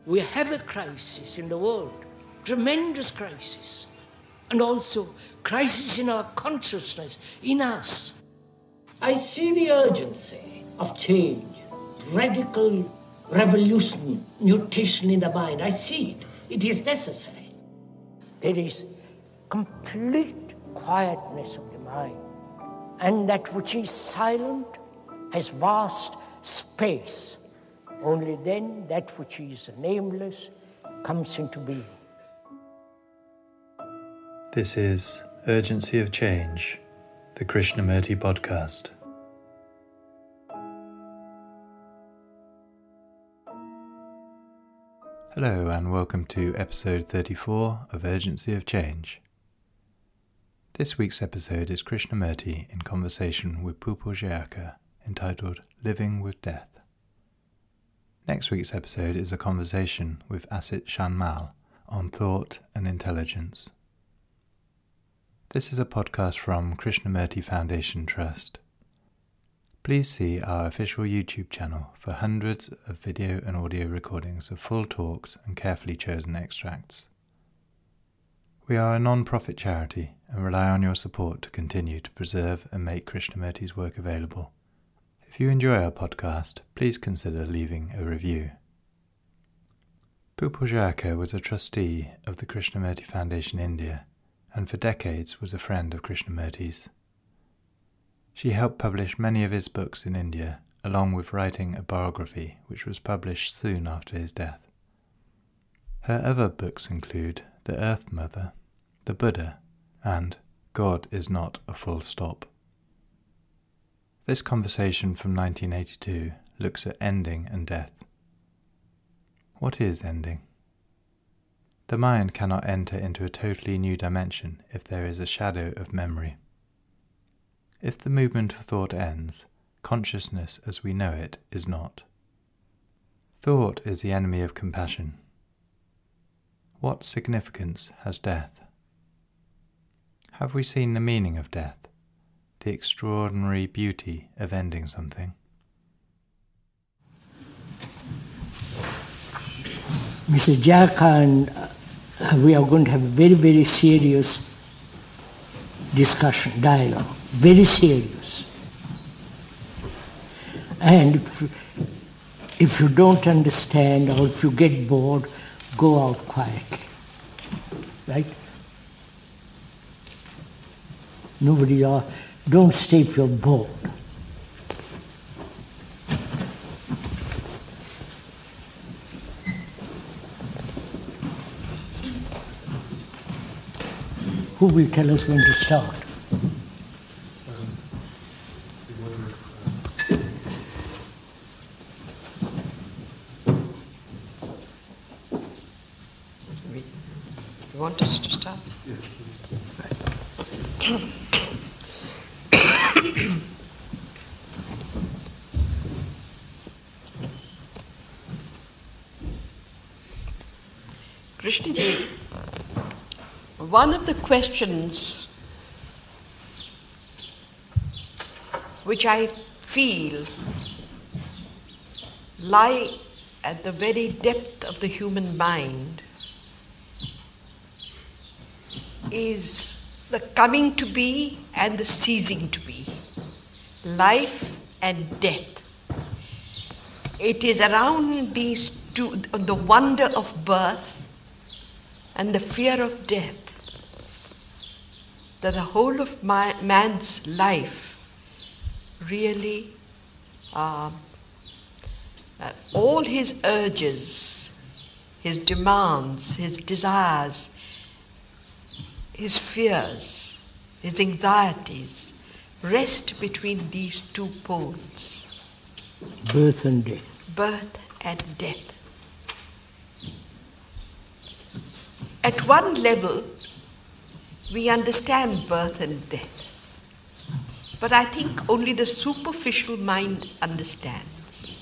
We have a crisis in the world, tremendous crisis, and also crisis in our consciousness, in us. I see the urgency of change, radical revolution, mutation in the mind. I see it. It is necessary. There is complete quietness of the mind, and that which is silent has vast space. Only then that which is nameless comes into being. This is Urgency of Change, the Krishnamurti podcast. Hello and welcome to episode 34 of Urgency of Change. This week's episode is Krishnamurti in conversation with Pupul Jayakar, entitled Living with Death. Next week's episode is a conversation with Asit Shanmal on thought and intelligence. This is a podcast from Krishnamurti Foundation Trust. Please see our official YouTube channel for hundreds of video and audio recordings of full talks and carefully chosen extracts. We are a non-profit charity and rely on your support to continue to preserve and make Krishnamurti's work available. If you enjoy our podcast, please consider leaving a review. Pupul Jayakar was a trustee of the Krishnamurti Foundation India and for decades was a friend of Krishnamurti's. She helped publish many of his books in India, along with writing a biography which was published soon after his death. Her other books include The Earth Mother, The Buddha, and God is Not a Full Stop. This conversation from 1982 looks at ending and death. What is ending? The mind cannot enter into a totally new dimension if there is a shadow of memory. If the movement of thought ends, consciousness as we know it is not. Thought is the enemy of compassion. What significance has death? Have we seen the meaning of death? The extraordinary beauty of ending something? Mr. Jayakar and we are going to have a very, very serious discussion, dialogue, very serious. And if you don't understand or if you get bored, go out quietly, right? Nobody else. Don't stay if you're bored. Who will tell us when to start? You want us to start? Yes, please. Krishnaji, one of the questions which I feel lie at the very depth of the human mind is the coming to be and the ceasing to be, life and death. It is around these two, the wonder of birth and the fear of death, that the whole of man's life really, all his urges, his demands, his desires, his fears, his anxieties, rest between these two poles. Birth and death. Birth and death. At one level, we understand birth and death, but I think only the superficial mind understands.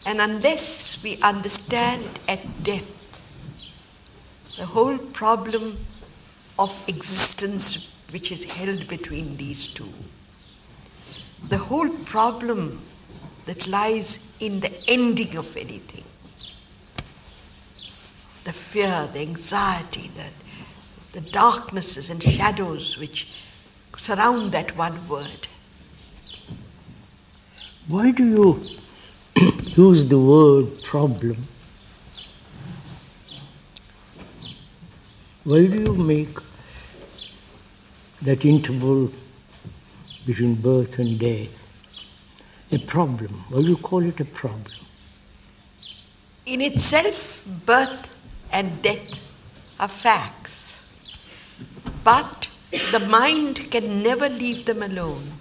And unless we understand at depth the whole problem of existence which is held between these two, the whole problem that lies in the ending of anything, the fear, the anxiety, the darknesses and shadows which surround that one word. Why do you use the word problem? Why do you make that interval between birth and death a problem? Why do you call it a problem? In itself, birth and death are facts, but the mind can never leave them alone.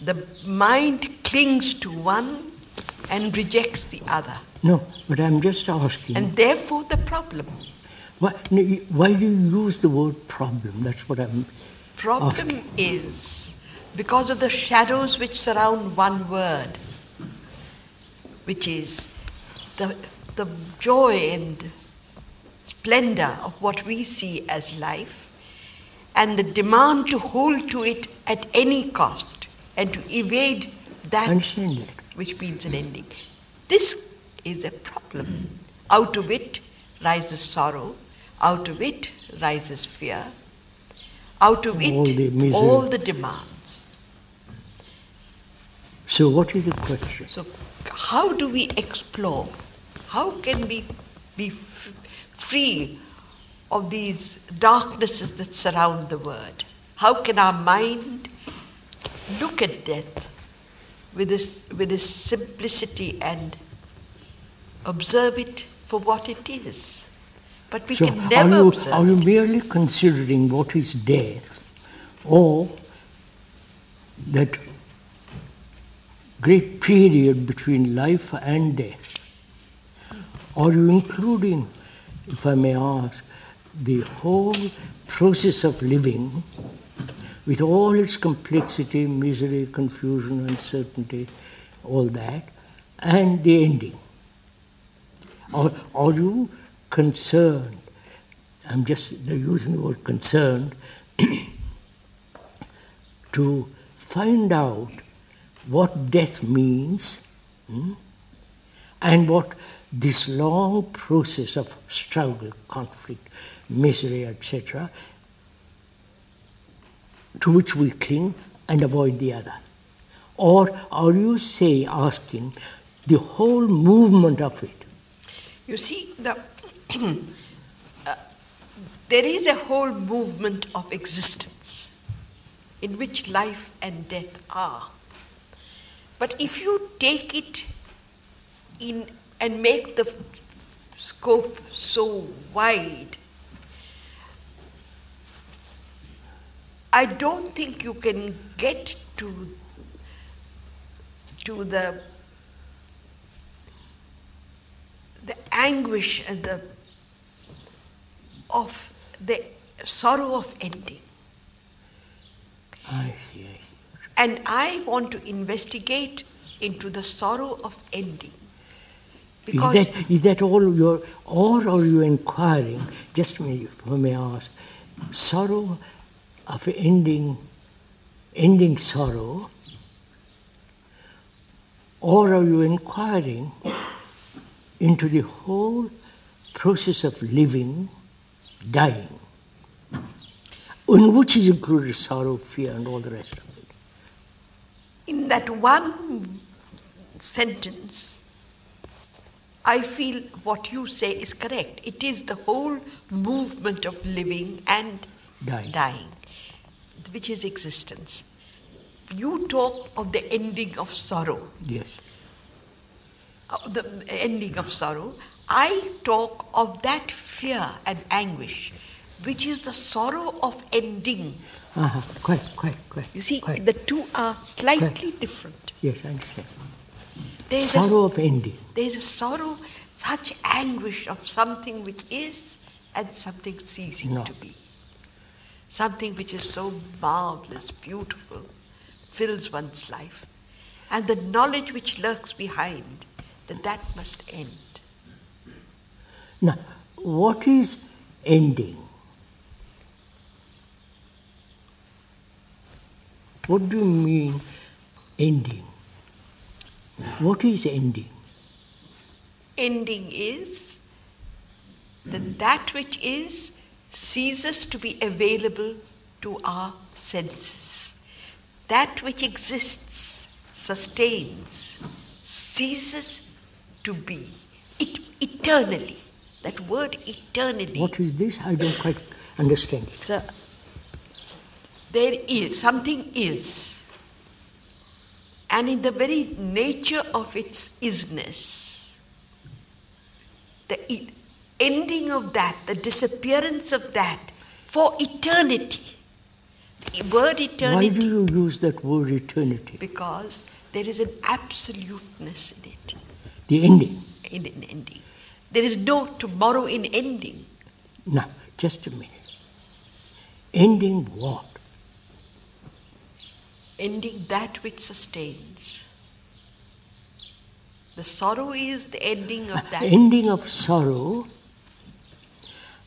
The mind clings to one and rejects the other. No, but I'm just asking. And therefore the problem. Why do you use the word problem? That's what I'm Problem asking. is because of the shadows which surround one word, which is the joy and splendor of what we see as life, and the demand to hold to it at any cost and to evade that which means an ending. This is a problem. Out of it rises sorrow, out of it rises fear, out of it all the demands. So what is the question? So how do we explore? How can we be free of these darknesses that surround the word? How can our mind look at death with this simplicity and observe it for what it is? But we can never observe it. Are you merely considering what is death, or that great period between life and death? Are you including, if I may ask, the whole process of living with all its complexity, misery, confusion, uncertainty, all that, and the ending? Are you concerned, I'm just using the word concerned, to find out what death means, and what this long process of struggle, conflict, misery, etc., to which we cling and avoid the other? Or are you asking the whole movement of it? You see, there is a whole movement of existence in which life and death are. But if you take it in and make the scope so wide, I don't think you can get to the anguish and of the sorrow of ending. I see. And I want to investigate into the sorrow of ending. Because is that all or are you inquiring, just if I may ask, sorrow of ending sorrow, or are you inquiring into the whole process of living, dying, in which is included sorrow, fear, and all the rest of it? In that one sentence, I feel what you say is correct. It is the whole movement of living and dying, which is existence. You talk of the ending of sorrow. Yes. The ending of sorrow. I talk of that fear and anguish, which is the sorrow of ending. Quite. You see, the two are slightly different. Yes, I understand. Sorrow of ending. There is a sorrow, such anguish of something which is and something ceasing to be. Something which is so marvelous, beautiful, fills one's life. And the knowledge which lurks behind, that must end. Now, what is ending? What do you mean ending? What is ending? Ending is then that which is ceases to be available to our senses. That which exists, sustains, ceases to be eternally. That word eternally. What is this? I don't quite understand it. So, there is, something is. And in the very nature of its isness, the ending of that, the disappearance of that for eternity. The word eternity. Why do you use that word eternity? Because there is an absoluteness in it. The ending. In an ending. There is no tomorrow in ending. No, just a minute. Ending what? Ending that which sustains. The sorrow is the ending of that. Ending of sorrow,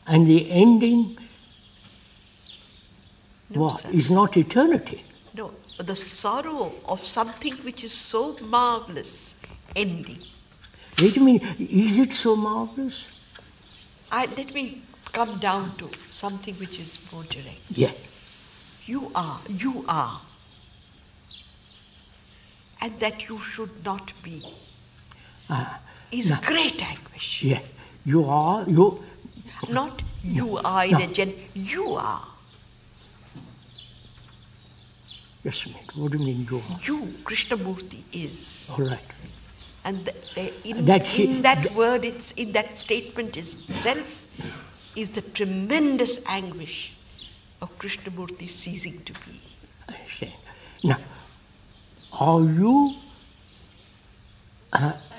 and the ending is not eternity. No, the sorrow of something which is so marvelous, ending. Wait a minute, is it so marvelous? Let me come down to something which is more direct. Yeah. You are. And that you should not be is great anguish. Yeah. You are. Not you are in a you are. Just a minute, what do you mean you are? You, Krishnamurti, is. All right. And in that word, in that statement itself, is the tremendous anguish of Krishnamurti ceasing to be. I understand. Now, are you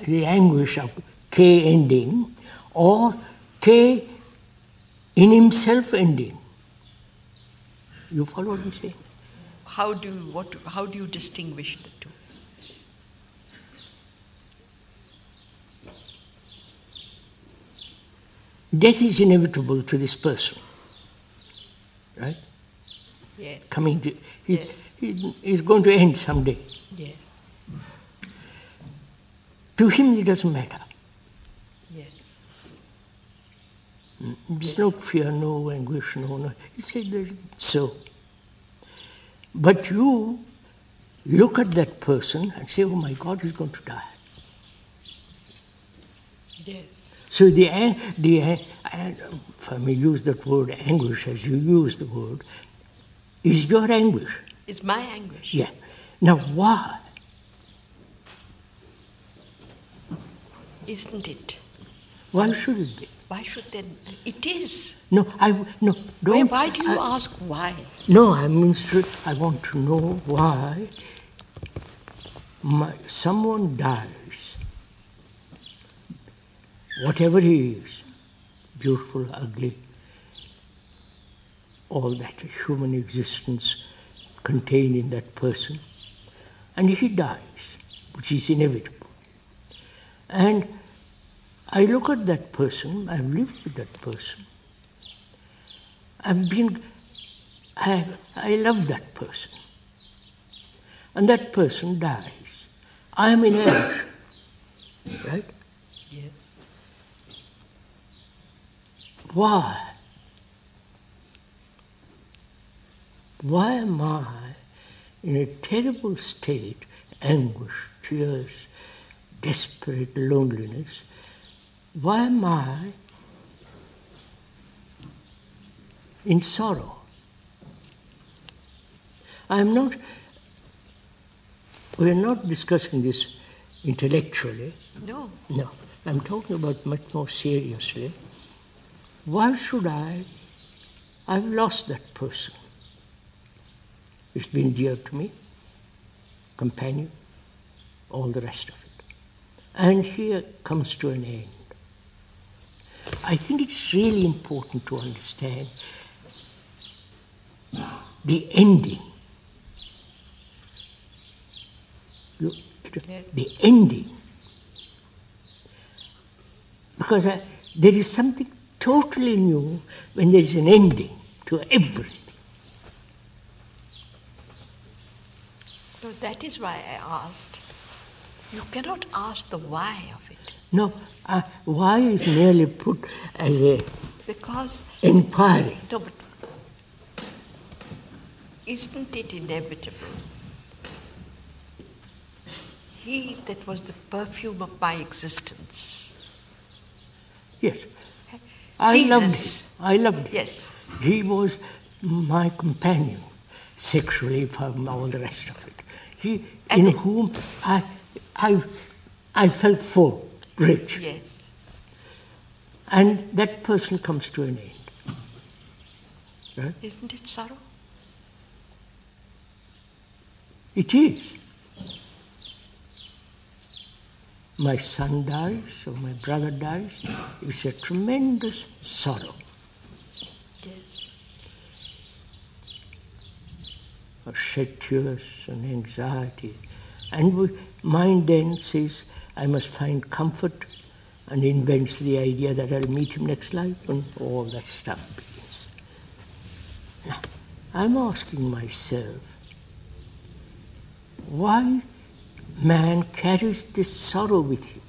the anguish of K ending, or K in himself ending? You follow what I'm saying? How do you distinguish the two? Death is inevitable to this person, right? Yeah. Coming to, he's going to end someday. Yeah. To him, it doesn't matter. Yes. There's no fear, no anguish, no. He said so. But you look at that person and say, oh my God, he's going to die. Yes. So if I may use that word anguish as you use the word, is your anguish. It's my anguish. Yeah. Now why? Isn't it? Why should it be? Why should then? It is. No, don't. Why do you ask why? No, I want to know why someone dies, whatever he is, beautiful, ugly, all that human existence contained in that person, and he dies, which is inevitable. And I look at that person, I've lived with that person, I love that person. And that person dies. I am in anguish. Right? Yes. Why? Why am I in a terrible state, anguish, tears, desperate loneliness? Why am I in sorrow? We are not discussing this intellectually. No. No, I'm talking about much more seriously. Why should I've lost that person. It's been dear to me, companion, all the rest of it. And here comes to an end. I think it's really important to understand the ending. The ending. Because there is something totally new when there is an ending to everything. No, that is why I asked You cannot ask the why of it. No, why is merely put as a Because inquiry. no, but isn't it inevitable? He that was the perfume of my existence. Yes. Ceases. I loved him. Yes. He was my companion, sexually, from all the rest of it. In whom I felt full, rich. Yes. And that person comes to an end. Right? Isn't it sorrow? It is. My son dies, or my brother dies. It's a tremendous sorrow. Yes. I shed tears and anxiety. And mind then says, I must find comfort, and invents the idea that I'll meet him next life, and all that stuff begins. Now, I'm asking myself, why man carries this sorrow with him?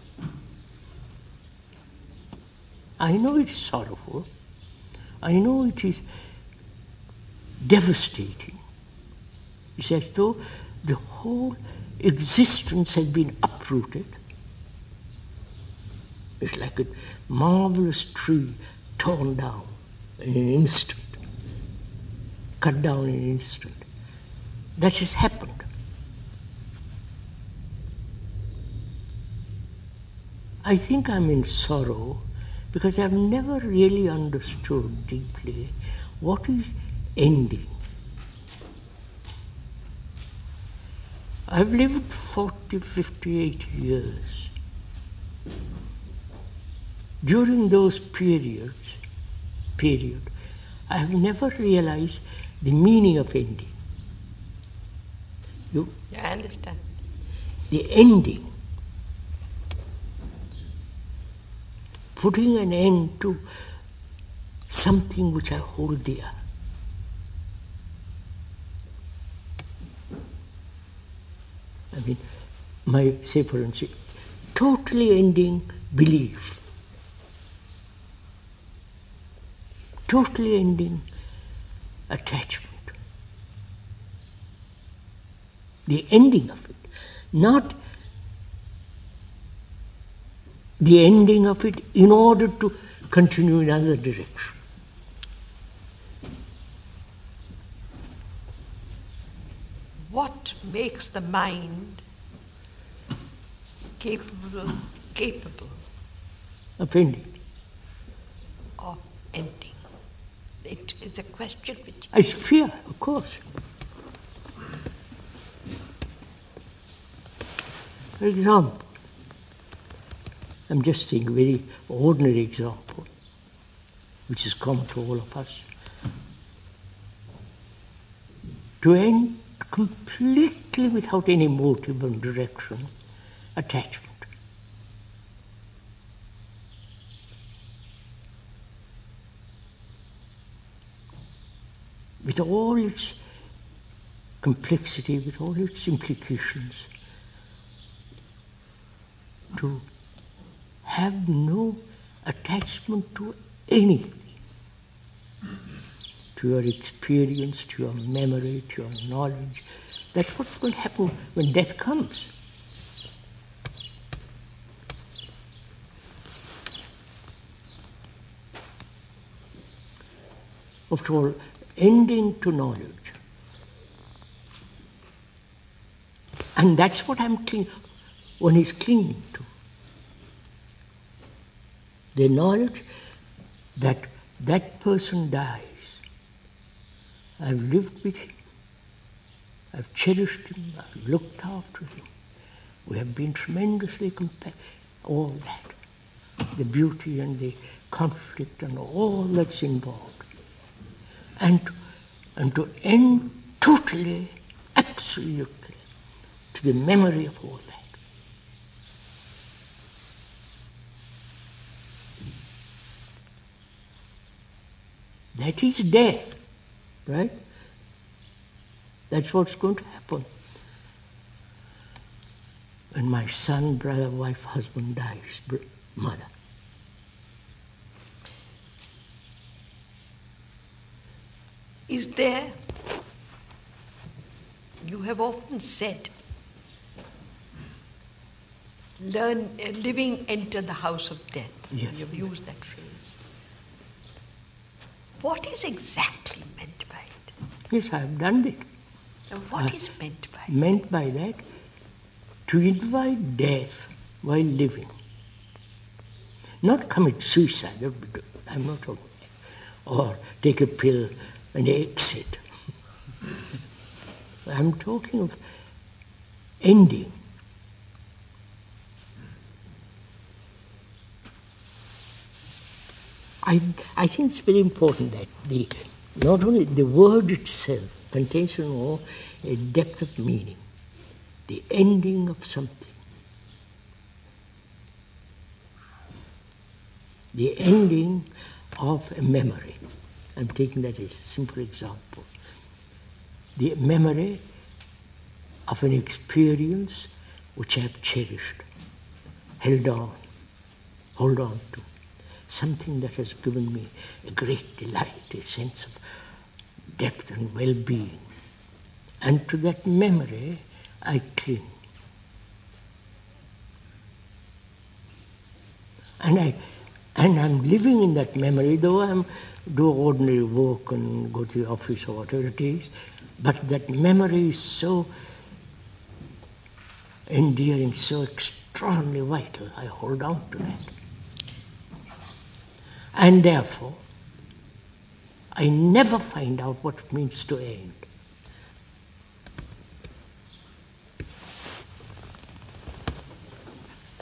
I know it's sorrowful. I know it is devastating. It's as though the whole existence had been uprooted. It's like a marvelous tree torn down in an instant, cut down in an instant. That has happened. I think I'm in sorrow because I've never really understood deeply what is ending. I've lived 40, 58 years. During those periods, I have never realized the meaning of ending. Yeah, I understand. The ending. Putting an end to something which I hold dear. I mean, say for instance, totally ending belief. Totally ending attachment. The ending of it, not the ending of it in order to continue in another direction. What makes the mind capable Of ending. of ending? It is a question which... It's fear, of course. For example, I'm just saying a very ordinary example, which is common to all of us. To end completely without any motive and direction, attachment. With all its complexity, with all its implications, to have no attachment to anything, to your experience, to your memory, to your knowledge. That's what's going to happen when death comes. After all, ending to knowledge. And that's what one is clinging to. The knowledge that that person dies. I've lived with him. I've cherished him. I've looked after him. We have been tremendously all that. The beauty and the conflict and all that's involved. And to end totally, absolutely, to the memory of all that. That is death, right? That's what's going to happen. when my son, brother, wife, husband dies, mother. Is there, you have often said, living enter the house of death. Yes. You've used that phrase. What is exactly meant by it? Yes, I have done it. Now, what is meant by it? Meant by that, to invite death while living. Not commit suicide, I'm not talking, or take a pill and exit. I'm talking of ending. I think it's very important that not only the word itself contains a depth of meaning, the ending of something, the ending of a memory. I'm taking that as a simple example. The memory of an experience which I have cherished, hold on to. Something that has given me a great delight, a sense of depth and well-being. And to that memory, I cling. And I'm living in that memory, though I do ordinary work and go to the office or whatever it is, but that memory is so endearing, so extraordinarily vital. I hold on to that. And therefore, I never find out what it means to end.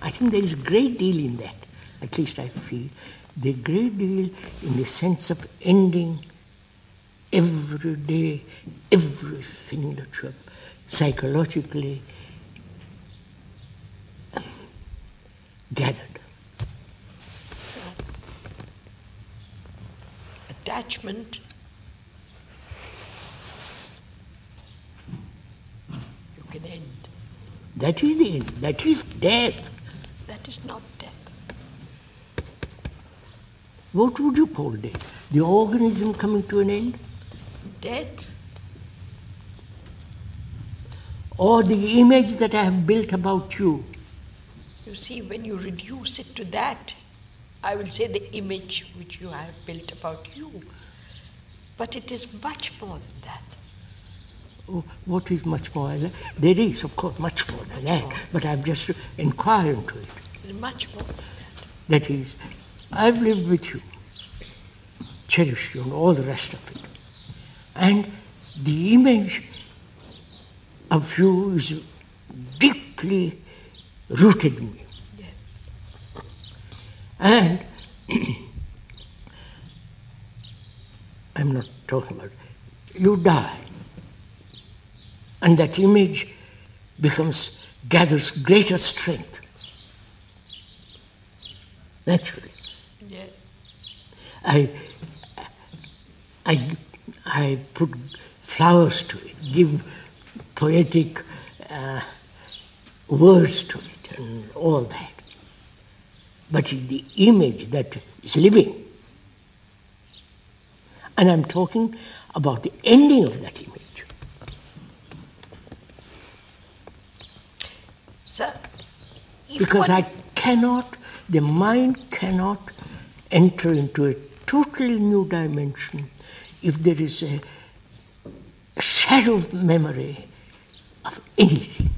I think there is a great deal in that, at least I feel, the great deal in the sense of ending every day, everything that you have psychologically gathered. So, attachment, you can end. That is the end. That is death. That is not death. What would you call death? The organism coming to an end? Death, or the image that I have built about you? you see, when you reduce it to that, I will say the image which you have built about you. But it is much more than that. Oh, what is much more than that? There is, of course, much more than that, but I've just inquired into it. Much more than that. That is, I've lived with you, cherished you, and all the rest of it. And the image of you is deeply rooted in me. Yes. And I'm not talking about it. You die. And that image gathers greater strength. Naturally. Yes. I put flowers to it, give poetic words to it and all that. But it's the image that is living. And I'm talking about the ending of that image. Sir, because the mind cannot enter into a totally new dimension if there is a shadow of memory of anything.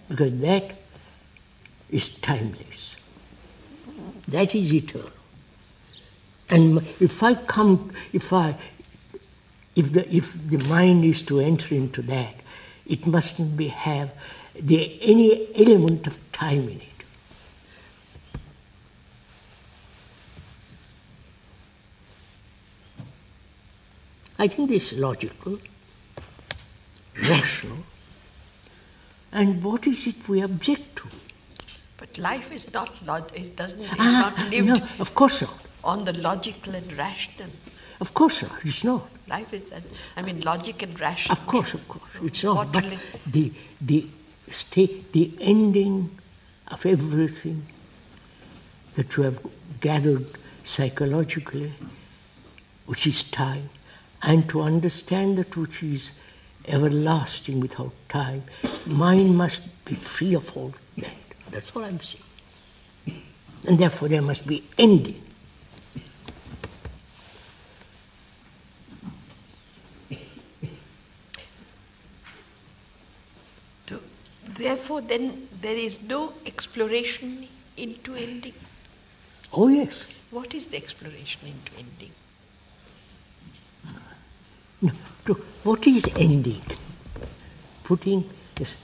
Because that is timeless. That is eternal. And if the mind is to enter into that, it mustn't have any element of time in it. I think this is logical, rational, and what is it we object to? but life is not it's not lived No, of course not. on the logical and rational. Of course not, it's not. Life is, logic and rational. Of course, it's not. But What the ending of everything that you have gathered psychologically, which is time, and to understand that which is everlasting without time, mind must be free of all that. That's all I'm saying. And therefore there must be ending. Therefore, then, there is no exploration into ending. Oh, yes. What is the exploration into ending? No, what is ending? Putting this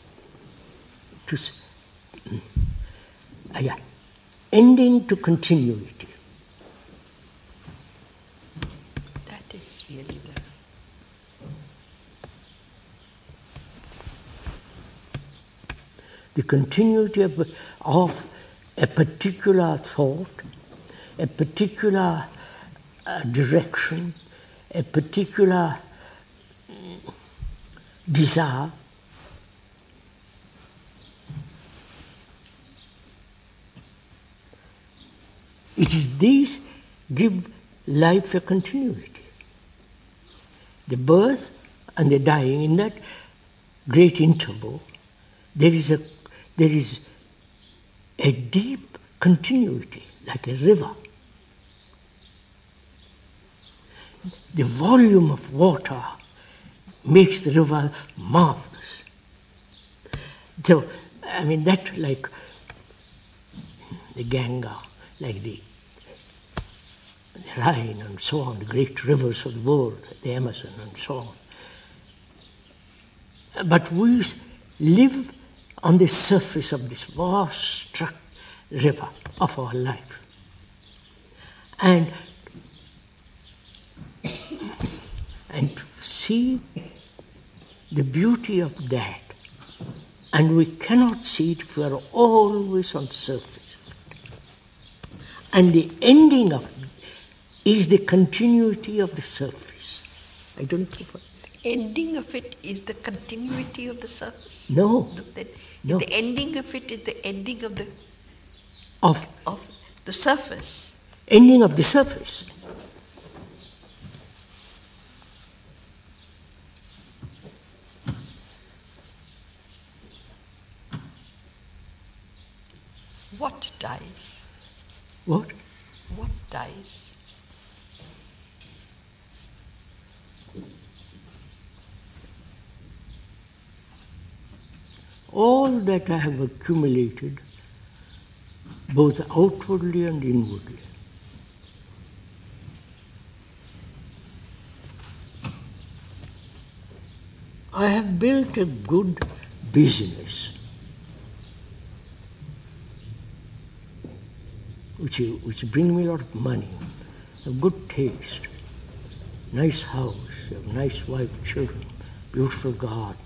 ending to continuity. That is really the continuity of a particular thought, a particular direction, a particular desire. It is these give life a continuity. The birth and the dying, in that great interval, there is a deep continuity, like a river. The volume of water makes the river marvelous. So, that like the Ganga, like the Rhine and so on, the great rivers of the world, the Amazon and so on. But we live on the surface of this vast river of our life. And to see the beauty of that, and we cannot see it if we are always on the surface. And the ending of it is the continuity of the surface. I don't know what. Ending of it is the continuity of the surface? No. No. The ending of it is the ending of the the surface. Ending of the surface. What dies? What? What dies? All that I have accumulated, both outwardly and inwardly. I have built a good business, which bring me a lot of money, a good taste, nice house, a nice wife, children, beautiful garden.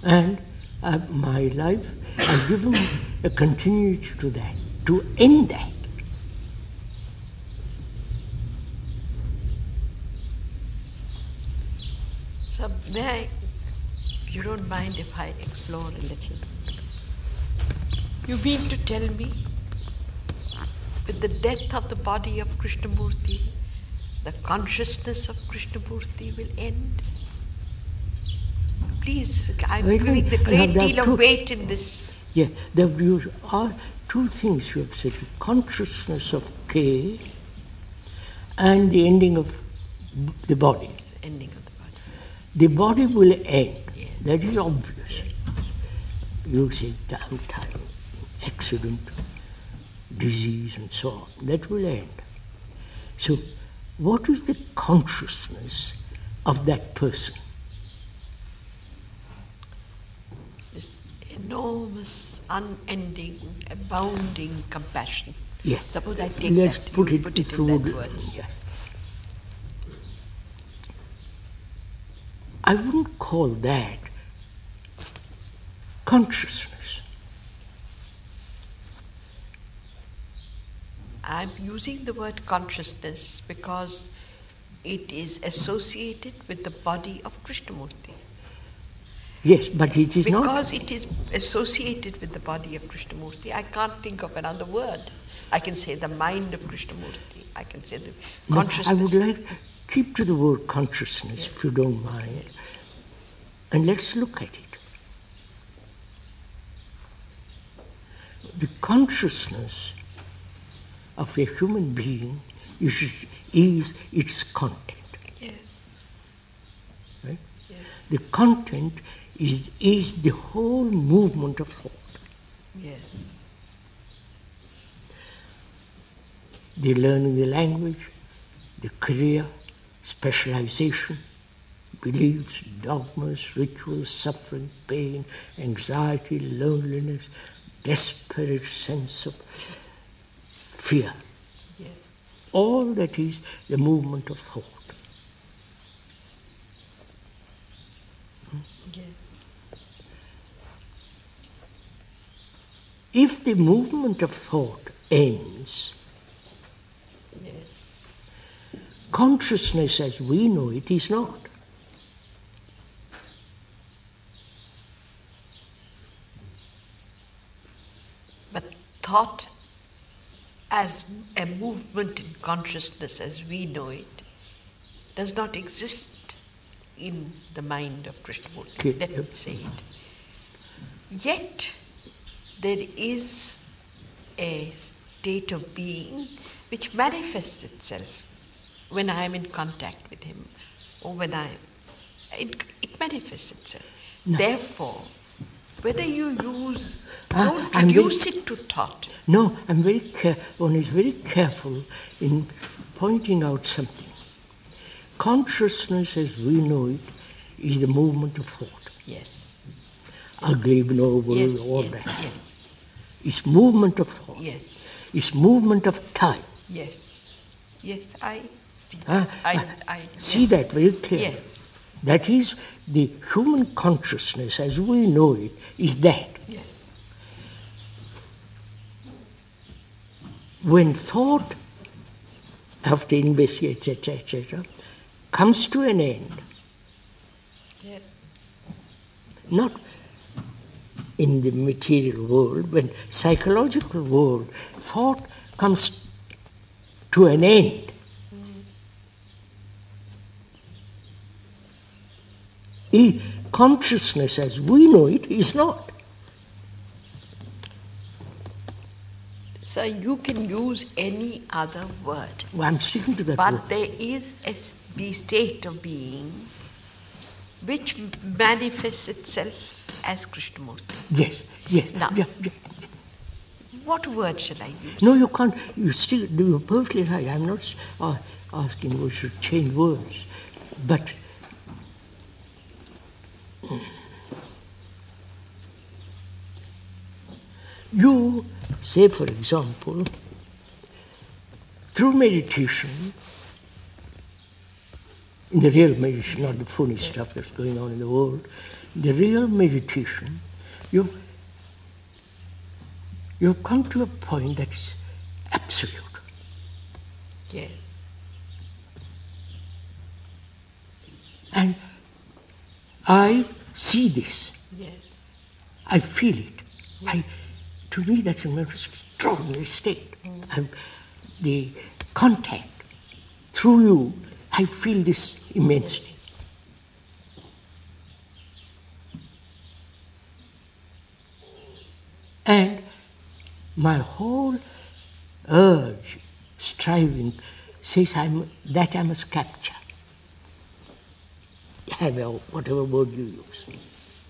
And my life, I've given a continuity to that, to end that. So may I, if you don't mind if I explore a little. You mean to tell me, with the death of the body of Krishnamurti, the consciousness of Krishnamurti will end? Please, I'm giving the great deal of weight in this. Yeah, there are two things you have said, the consciousness of K and the ending of the body. Ending of the body. The body will end, yes. That is obvious. Yes. You say time, accident, disease and so on, that will end. So what is the consciousness of that person? This enormous, unending, abounding compassion. Yeah. Suppose I take Let's that, put it in that words. Yeah. I wouldn't call that consciousness. I'm using the word consciousness because it is associated with the body of Krishnamurti. Yes, but it is not. Because it is associated with the body of Krishnamurti, I can't think of another word. I can say the mind of Krishnamurti. I can say the consciousness. I would like to keep to the word consciousness, if you don't mind, and let's look at it. The consciousness of a human being is its content. Yes. Right? Yes. The content is the whole movement of thought. Yes. The learning the language, the career, specialization, beliefs, dogmas, rituals, suffering, pain, anxiety, loneliness, desperate sense of fear. Yes. All that is the movement of thought. Yes. If the movement of thought ends, Yes. consciousness as we know it is not. But thought as a movement in consciousness as we know it does not exist in the mind of Krishnamurti. Let me say it. Yet there is a state of being which manifests itself when I am in contact with him, or when it manifests itself. No. Therefore, whether you don't reduce it to thought. No, one is very careful in pointing out something. Consciousness as we know it is the movement of thought. Yes. Ugly, noble, Yes, all yes, that. yes. It's movement of thought. Yes. It's movement of time. Yes. Yes, I see See that very clearly. Yes. That is, the human consciousness as we know it is that. Yes. When thought, after investigates, etc., comes to an end, Yes. not in the material world, when psychological world, thought comes to an end. Consciousness as we know it is not. So you can use any other word. Well, I'm sticking to that But word. there is a state of being which manifests itself as Krishnamurti. Yes, yes. Now, yeah. What word shall I use? No, you can't. You're perfectly right. I'm not asking we should change words. But you say, for example, through meditation, in the real meditation, not the phony stuff that's going on in the world, the real meditation, you've come to a point that's absolute. Yes. And I see this. Yes. I feel it. To me, that's a most extraordinary state. The contact through you, I feel this immensely. And my whole urge, striving, says that I must capture. Have whatever word you use,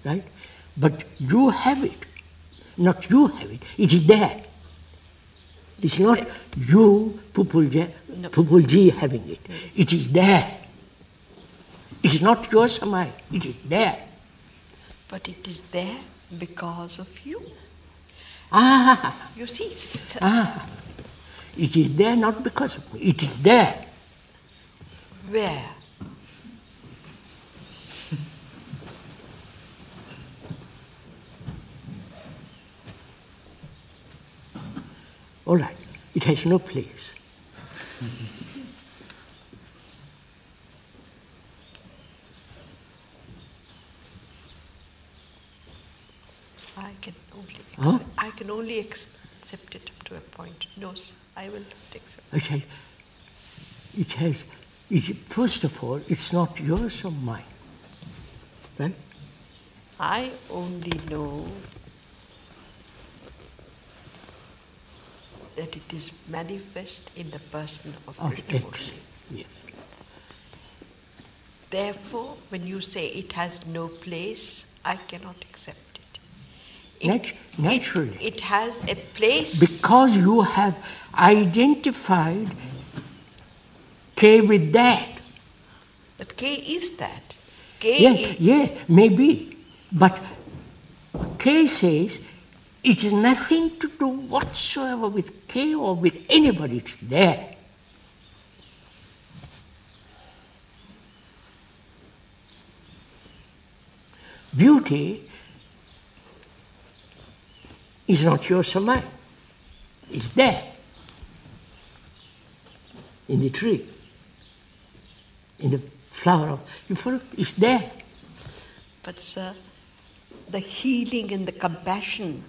right? But you have it. Not you have it. It is there. It's not you, Pupul Ji, having it. It is there. It is not your samai. It is there. But it is there because of you. Ah. You see. It is there not because of me. It is there. Where? All right. It has no place. I can only accept it up to a point. No, sir, I will not accept it. First of all, it's not yours or mine. Right? I only know that it is manifest in the person of Krishnamurti. Yes. Therefore, when you say it has no place, I cannot accept it. Naturally. It has a place. Because you have identified K with that. But K is that. Yes, maybe. But K says it is nothing to do whatsoever with K or with anybody. It's there. Beauty is not yours or mine. It's there. In the tree. In the flower. You follow? It's there. But sir, the healing and the compassion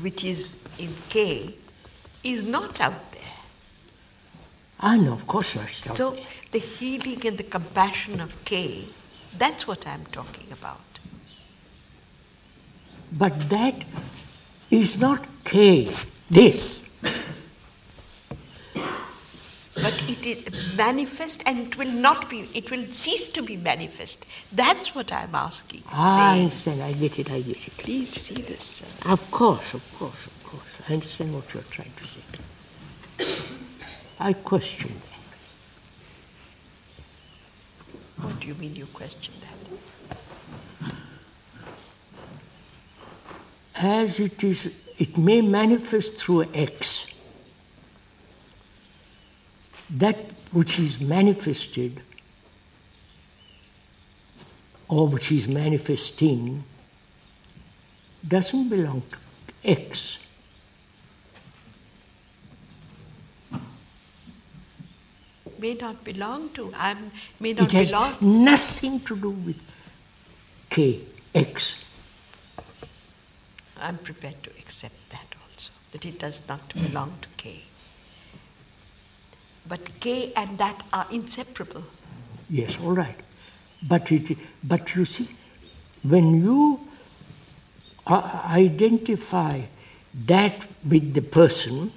which is in K is not out there. No, of course not. So the healing and the compassion of K, that's what I'm talking about. But that is not K, this. But it is manifest and it will cease to be manifest. That's what I'm asking. I understand, I get it. Please see this, sir. Of course. I understand what you're trying to say. I question that. What do you mean you question that? As it is, it may manifest through X. That which is manifested or which is manifesting doesn't belong to X. May not belong to. It has nothing to do with K, X. I'm prepared to accept that also, that it does not belong to K. But K and that are inseparable. Yes, all right. But you see, when you identify that with the person,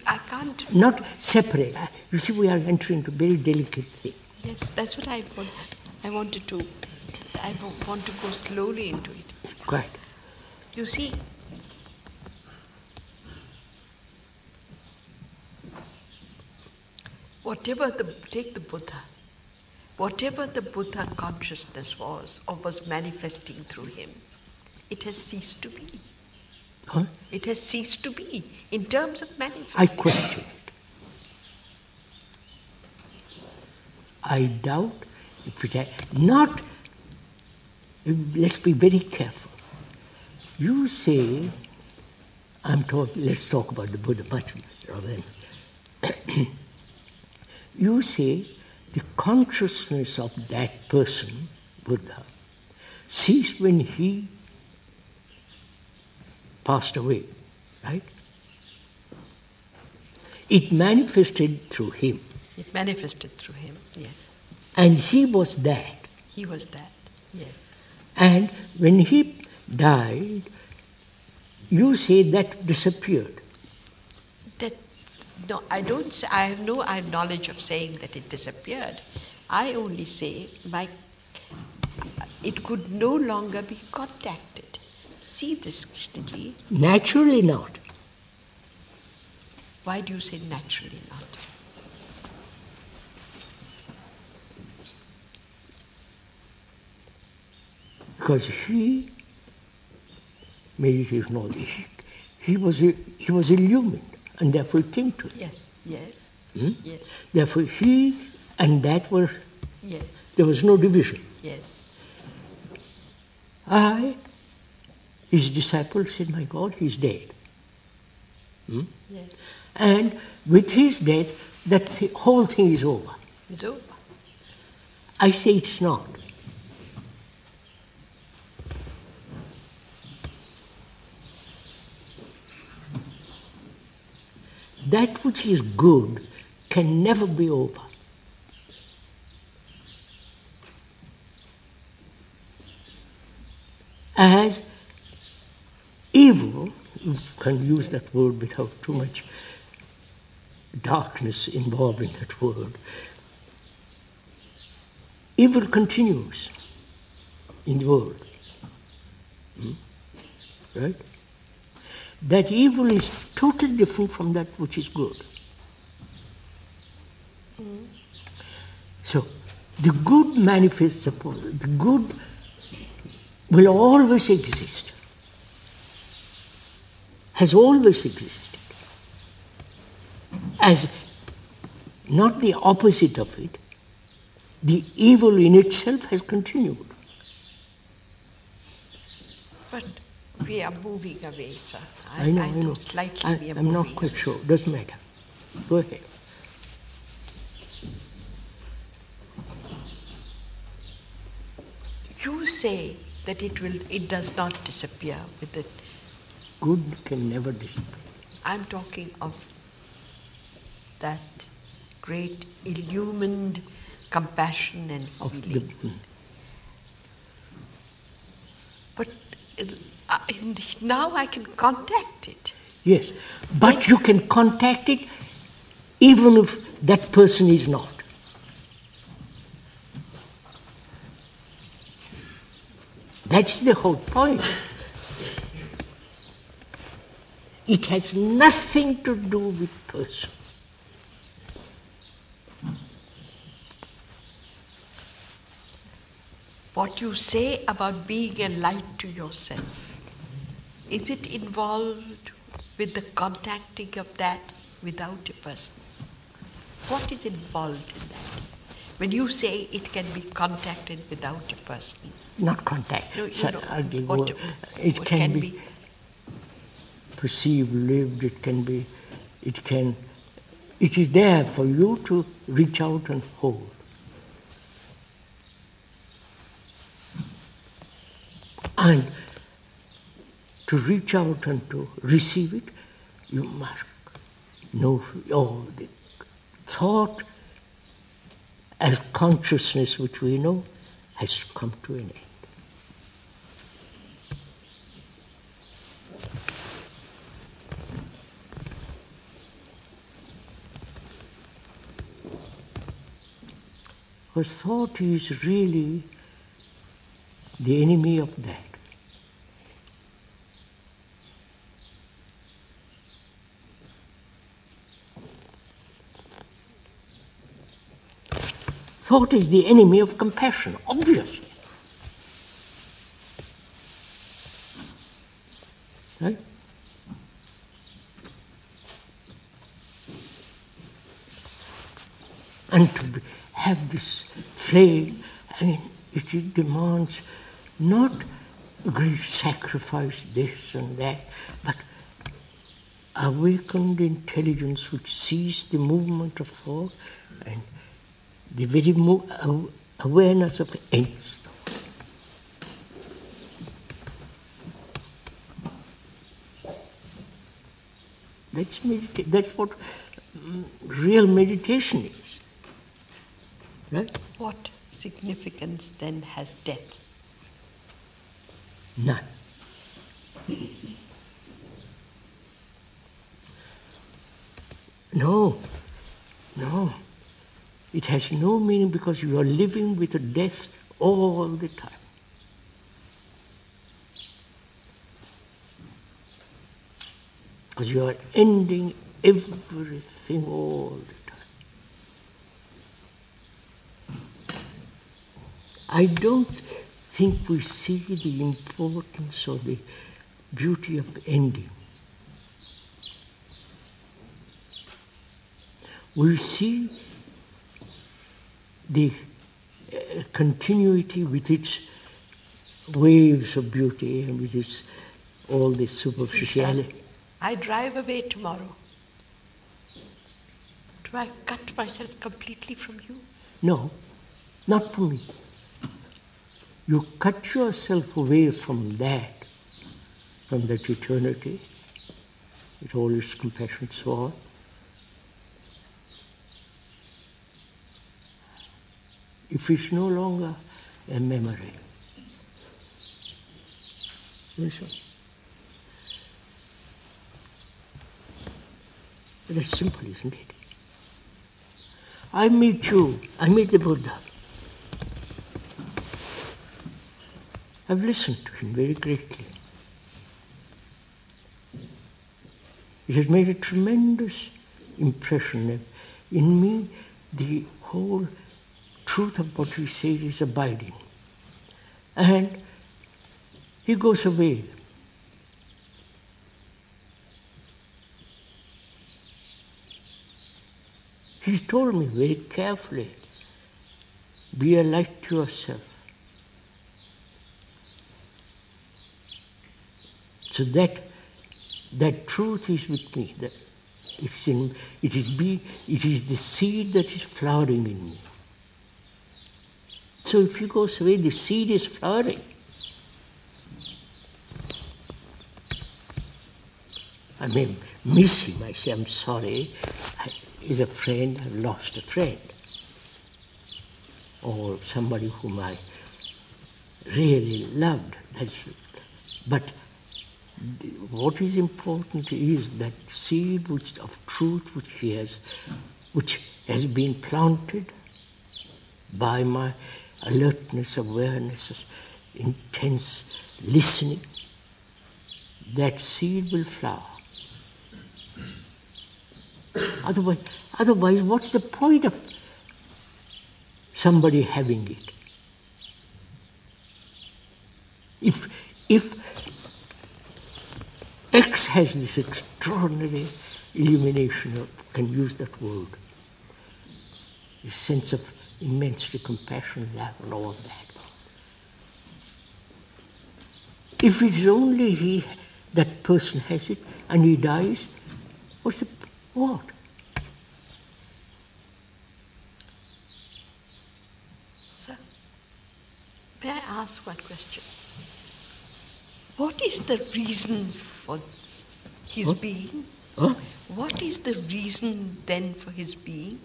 I can't. Not separate. You see, we are entering into a very delicate thing. Yes, that's what I want to go slowly into it. Right. You see, take the Buddha, whatever the Buddha consciousness was or was manifesting through him, it has ceased to be. Huh? It has ceased to be in terms of manifestation. I question it. I doubt if it had not. Let's be very careful. You say, let's talk about the Buddha much rather than. You say the consciousness of that person, Buddha, ceased when he passed away, right? It manifested through him. It manifested through him, yes. And he was that. He was that, yes. And when he died, you say that disappeared. No, I don't. I have no knowledge of saying that it disappeared. I only say it could no longer be contacted. See this, Krishnaji? Naturally not. Why do you say naturally not? Because he meditation all this. He was illumined, and therefore he came to it. Yes, yes. Yes. Therefore he and that were, yes. There was no division. Yes. His disciples said, my God, he's dead. Yes. And with his death, that whole thing is over. It's over. I say it's not. That which is good can never be over. As evil, you can use that word without too much darkness involved in that word, evil continues in the world. Right? That evil is totally different from that which is good. So, the good manifests upon the good will always exist, has always existed, as not the opposite of it. The evil in itself has continued. But we are moving away, sir. I know. Slightly we are I'm moving not quite away. sure. Doesn't matter. Go ahead. You say that it does not disappear with it. Good can never disappear. I'm talking of that great illumined compassion and healing. But now I can contact it. Yes, but you can contact it even if that person is not. That's the whole point. It has nothing to do with person. What you say about being a light to yourself, is it involved with the contacting of that without a person? What is involved in that? When you say it can be contacted without a person. Not contact. No, it can be perceived, lived, it is there for you to reach out and hold. And to reach out and to receive it, you must know the thought as consciousness, which we know, has come to an end. Because thought is really the enemy of that. Thought is the enemy of compassion, obviously. Right? And to have this flame, it demands not great sacrifice, this and that, but awakened intelligence which sees the movement of thought and the very awareness of any thought. That's meditation. That's what real meditation is. Right? What significance then has death? None. No. It has no meaning because you are living with a death all the time. Because you are ending everything all the time. I don't think we see the importance or the beauty of ending. We see the continuity with its waves of beauty and with its all this superficiality. I drive away tomorrow. Do I cut myself completely from you? No, not from me. You cut yourself away from that eternity, with all its compassion and so on. If it's no longer a memory. Listen. That's simple, isn't it? I meet you, I meet the Buddha. I've listened to him very greatly. It has made a tremendous impression in me. The whole truth of what he said is abiding. And he goes away. He told me very carefully, be a light to yourself. So that truth is with me. It is the seed that is flowering in me. So if he goes away, the seed is flowering. I may miss him. I say, I'm sorry. He's a friend. I've lost a friend. Or somebody whom I really loved. But what is important is that seed of truth which has been planted by my alertness, awareness, intense listening. That seed will flower. Otherwise, what's the point of somebody having it? If X has this extraordinary illumination, can use that word, this sense of immensely compassion, love, and all of that. If it's only that person has it, and he dies, what? Sir, may I ask one question? What is the reason for his being? Huh? What is the reason then for his being?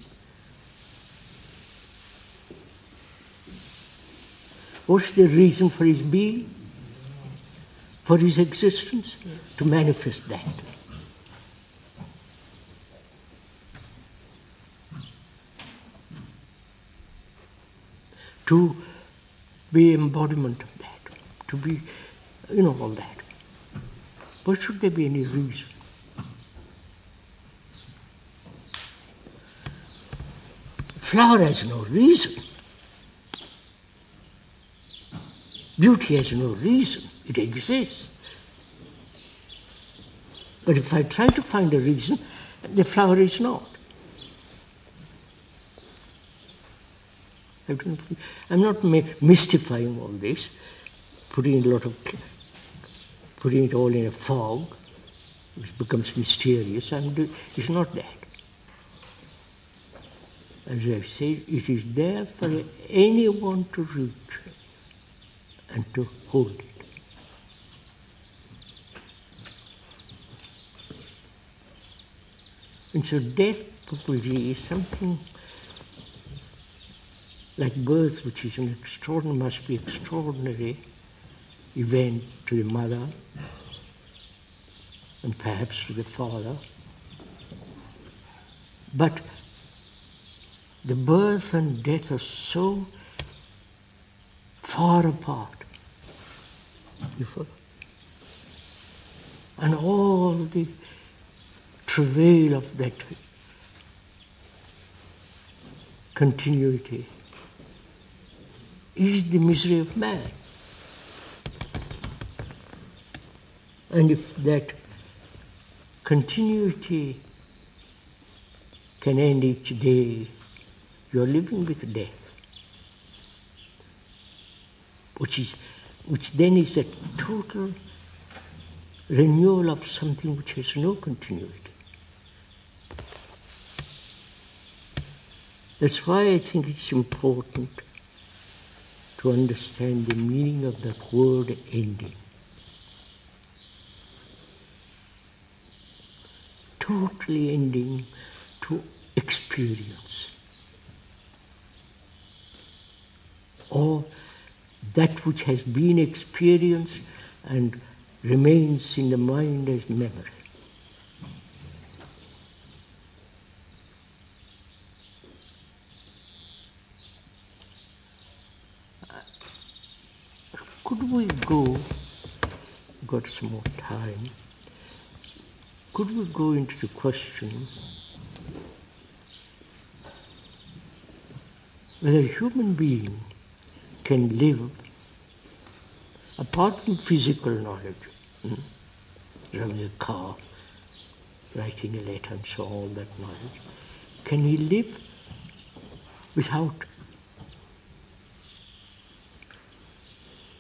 What's the reason for his being? Yes. For his existence? Yes. To manifest that. To be embodiment of that. To be, all that. Why should there be any reason? Flower has no reason. Beauty has no reason. It exists. But if I try to find a reason, the flower is not. I'm not mystifying all this, putting it all in a fog, which becomes mysterious. It's not that. As I said, it is there for anyone to reach and to hold it. And so death, Pupulji, is something like birth, which is must be extraordinary event to the mother and perhaps to the father. But the birth and death are so far apart. You follow? And all the travail of that continuity is the misery of man. And if that continuity can end each day, you are living with death, which then is a total renewal of something which has no continuity. That's why I think it's important to understand the meaning of that word ending. Totally ending to experience, or that which has been experienced and remains in the mind as memory. Could we go, got some more time, could we go into the question whether a human being can live, apart from physical knowledge, driving a car, writing a letter and so on, all that knowledge, can he live without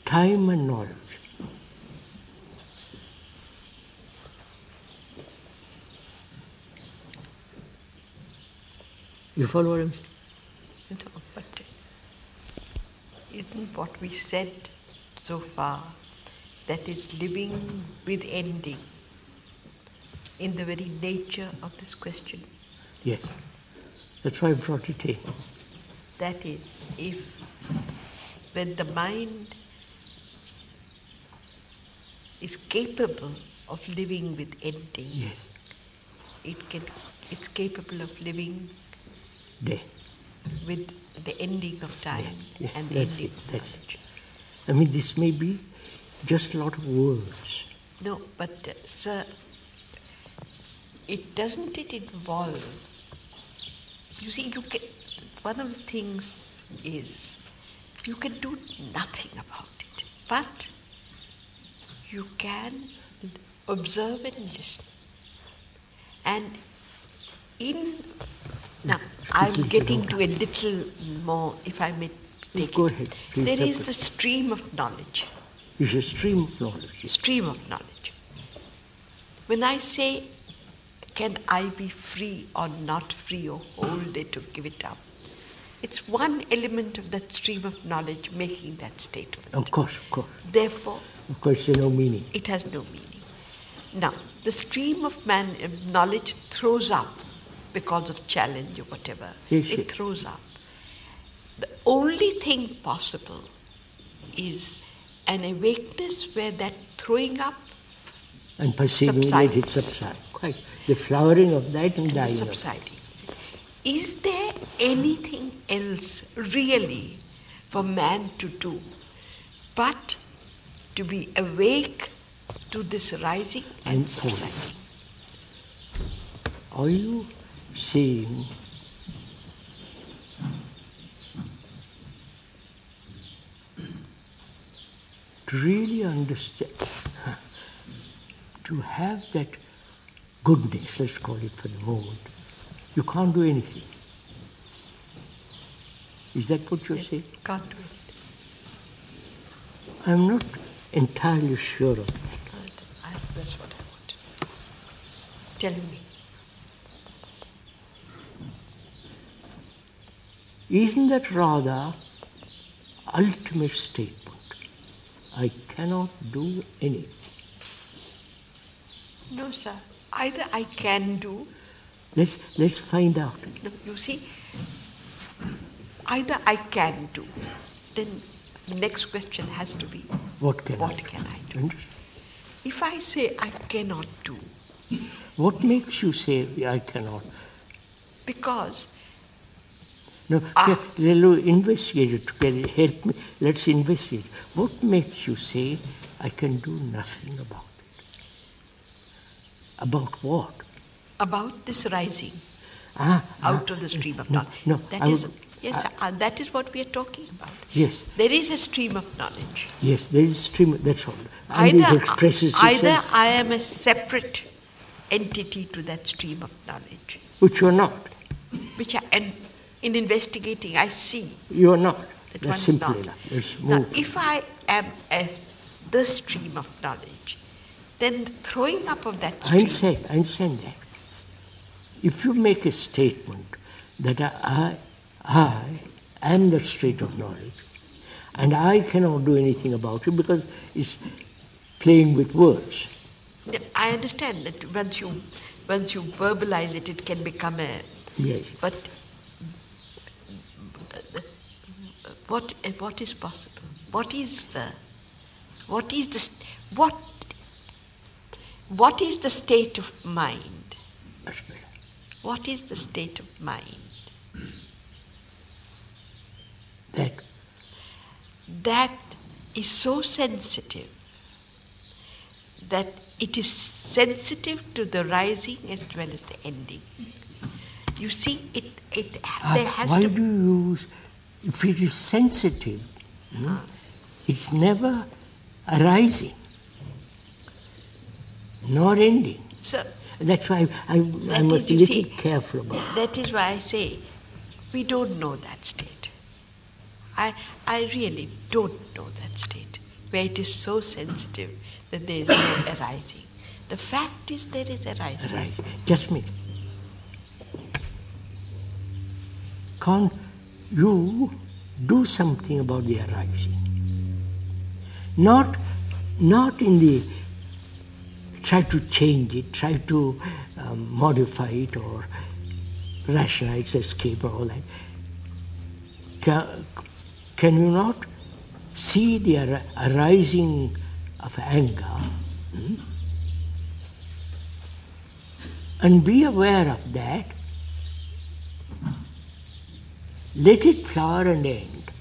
time and knowledge? You follow what I'm saying? No, but isn't what we said so far, that is living with ending, in the very nature of this question? Yes. That's why I brought it in. That is, if when the mind is capable of living with ending, yes, it's capable of living there with the ending of time, yes, and the that's ending it, of that's knowledge. it. I mean, this may be just a lot of words. No, but sir, doesn't it involve, you see, one of the things is you can do nothing about it, but you can observe and listen. And now I'm getting to a little more, if I may take Go it. ahead. Please. There is the stream of knowledge. It's a stream of knowledge. Stream of knowledge. When I say, can I be free or not free, or hold it or give it up, it's one element of that stream of knowledge making that statement. Of course, of course. Therefore, of course, there's no meaning. It has no meaning. Now, the stream of knowledge throws up because of challenge or whatever. Yes, it throws up. The only thing possible is an awakeness where that throwing up and perceiving that it subsides. Quite. The flowering of that and dying the subsiding. Is there anything else really for man to do but to be awake to this rising and subsiding? Are you saying to really understand, to have that goodness, let's call it for the moment, you can't do anything? Is that what you're saying? Can't do it. I'm not entirely sure of that. That's what I want. Tell me. Isn't that rather ultimate statement? I cannot do anything. No, sir. Either I can do. Let's find out. No, you see, either I can do, then the next question has to be, what can I do? Understand? If I say I cannot do. What makes you say I cannot? Because. No, investigate it together. Help me. Let's investigate. What makes you say I can do nothing about it? About what? About this rising out of the stream of knowledge. No, that is what we are talking about. Yes. There is a stream of knowledge. Yes, there is a stream, that's all. Either I am a separate entity to that stream of knowledge. Which you are not. And in investigating, I see. You are not. That's simple enough. Let's move. Now, if I am the stream of knowledge, then the throwing up of that I stream. understand that. If you make a statement that I am the state of knowledge, and I cannot do anything about it because it's playing with words. I understand that once you verbalize it, it can become a... Yes. But what is possible? What is the state of mind? That's better. What is the state of mind? That is so sensitive that it is sensitive to the rising as well as the ending. You see, there has why to... do you use, if it is sensitive, it's never arising, nor ending. So, that's why I must be a little careful about it. That is why I say, we don't know that state. I really don't know that state, where it is so sensitive that there is no arising. The fact is there is arising. Arising. Just a minute. Can't you do something about the arising? Not in the try to change it, try to modify it or rationalize, escape or all that. Can you not see the arising of anger and be aware of that? Let it flower and end.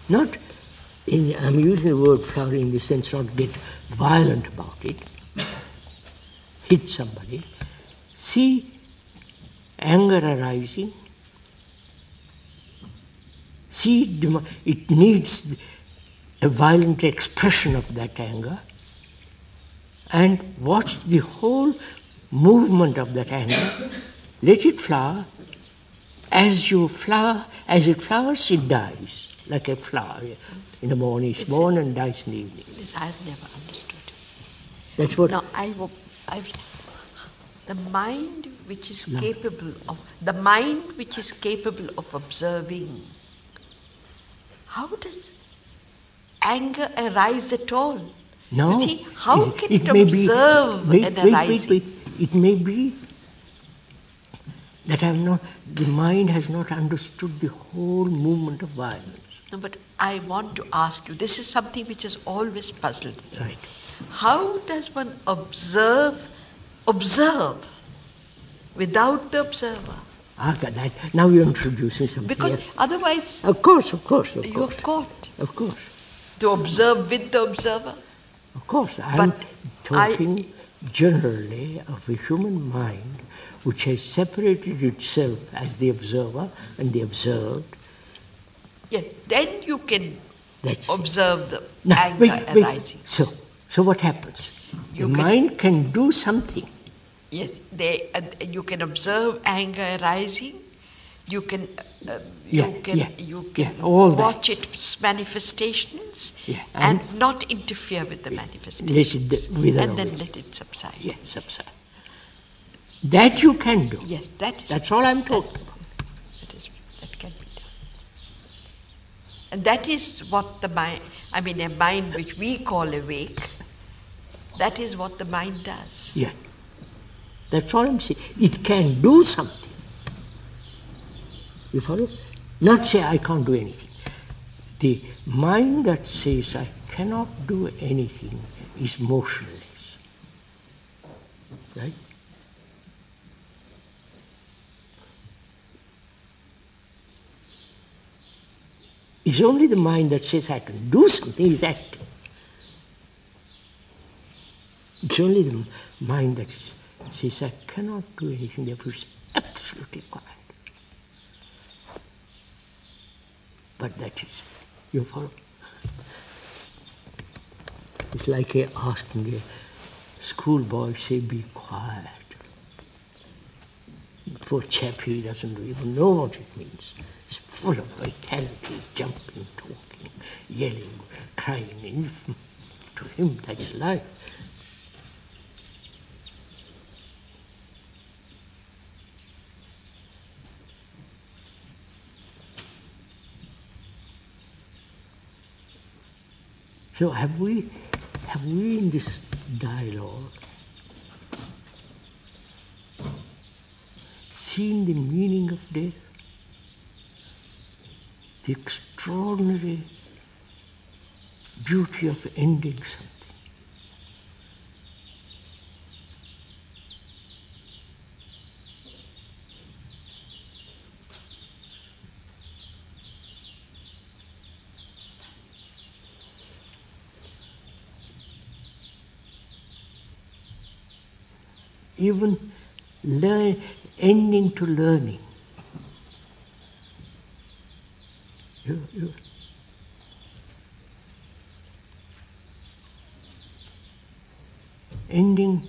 I'm using the word flower in the sense not get violent about it, hit somebody. See anger arising. See it needs a violent expression of that anger, and watch the whole movement of that anger. Let it flower. As it flowers, it dies, like a flower. In the morning it's born and dies in the evening. This I've never understood. That's what... Now, the mind which is capable of observing, how does anger arise at all? No. You see, how can it observe an arising? It may be that the mind has not understood the whole movement of violence. No, but I want to ask you, this is something which has always puzzled me. Right. How does one observe without the observer? Now you're introducing something. Because otherwise... Of course. You're caught. Of course. To observe with the observer. Of course. I'm talking generally of a human mind which has separated itself as the observer and the observed. Yeah, then you can observe the anger arising. So what happens? The mind can do something. Yes, you can observe anger arising. You can watch its manifestations and not interfere with the manifestations. And then let it subside. Yes, subside. That you can do. Yes, that's all I'm talking about. That can be done. And that is what the mind, a mind which we call awake, that is what the mind does. Yeah. That's all I'm saying. It can do something. You follow? Not say I can't do anything. The mind that says I cannot do anything is motionless. Right? It's only the mind that says I can do something is active. It's only the mind that says I cannot do anything, therefore it's absolutely quiet. But that is, you follow? It's like asking a schoolboy, say, be quiet. Poor chap, he doesn't even know what it means. He's full of vitality, jumping, talking, yelling, crying. To him, that's life. So have we in this dialogue seen the meaning of death? The extraordinary beauty of ending something. Even ending to learning. Ending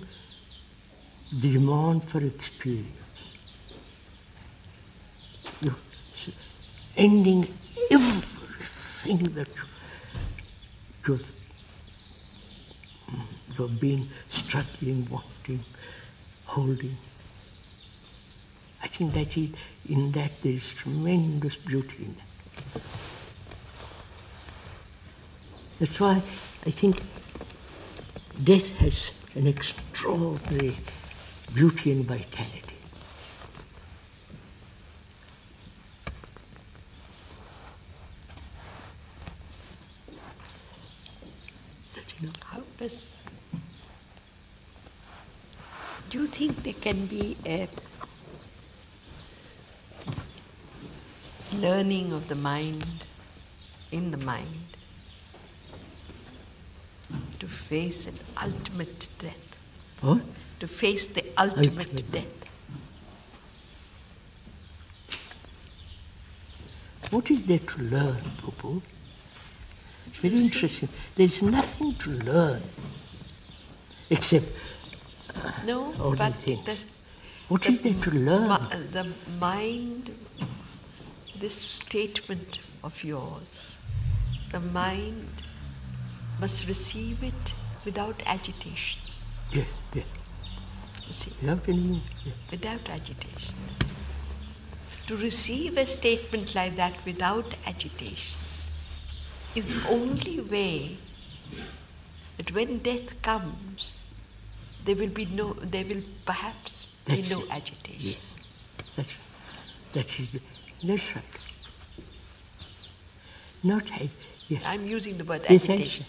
the demand for experience. Ending everything that you've been struggling, wanting, holding. I think that is, in that there is tremendous beauty in that. That's why I think death has an extraordinary beauty and vitality. How does... Do you think there can be a learning of the mind, in the mind, to face an ultimate death? What? To face the ultimate death. What is there to learn, Pupul? It's very interesting. There's nothing to learn except no, but what is there to learn? The mind, this statement of yours, the mind must receive it without agitation. Yes, yes. You see? Without any... Yes. Without agitation. To receive a statement like that without agitation is the only way that when death comes, there will perhaps be no agitation. Yes. That's right. Not, yes. I'm using the word agitation.